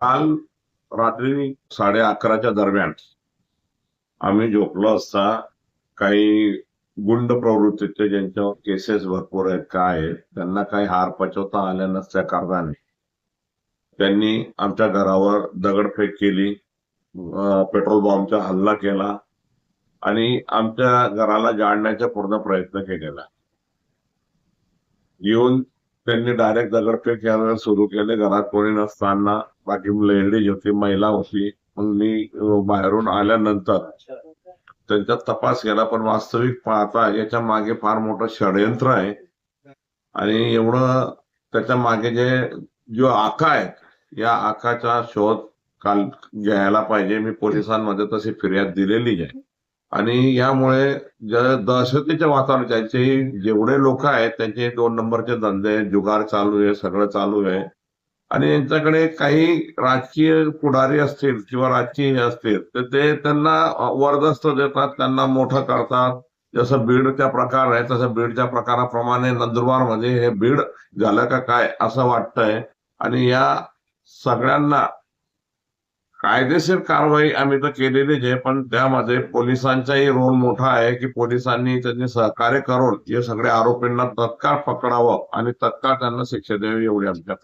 काल रात्री 11:30च्या दरम्यान आम्ही झोपलो असता काही गुंड प्रवृत्तीचे ज्यांच्यावर केसेस भरपूर आहेत काय आहेत त्यांना काही हार पचवता आल्या नसल्या कारणाने त्यांनी आमच्या घरावर दगडफेक केली, पेट्रोल बॉम्बचा हल्ला केला आणि आमच्या घराला जाळण्याचा पूर्ण प्रयत्न केलेला. येऊन त्यांनी डायरेक्ट दगडफेक करायला सुरू केले. घरात कोणी नसताना बाकी लेडीज होती, महिला होती. मग मी बाहेरून आल्यानंतर त्यांचा तपास केला, पण वास्तविक पाहता याच्या मागे फार मोठं षडयंत्र आहे आणि एवढं त्याच्या मागे जो आका आहे या आकाचा शोध काल घ्यायला पाहिजे. मी पोलिसांमध्ये तशी फिर्याद दिलेली आहे आणि यामुळे दहशतीच्या वातावरण त्यांचे जेवढे लोक आहेत त्यांचे 2 नंबरचे धंदे, जुगार चालू आहे, सगळं चालू आहे आणि यांच्याकडे काही राजकीय पुढारी असतील किंवा राजकीय असतील तर ते त्यांना वरदस्त देतात, त्यांना मोठं करतात. जसं बीडचा प्रकार आहे तसं बीडच्या प्रकाराप्रमाणे नंदुरबारमध्ये हे बीड झालं का काय असं वाटतंय आणि या सगळ्यांना कायदेशीर कारवाई आम्ही तर केलेलीच आहे, पण त्यामध्ये पोलिसांचाही रोल मोठा आहे की पोलिसांनी त्यांनी सहकार्य करून हे सगळे आरोपींना तत्काळ पकडावं आणि तत्काळ त्यांना शिक्षा द्यावी एवढी आमच्या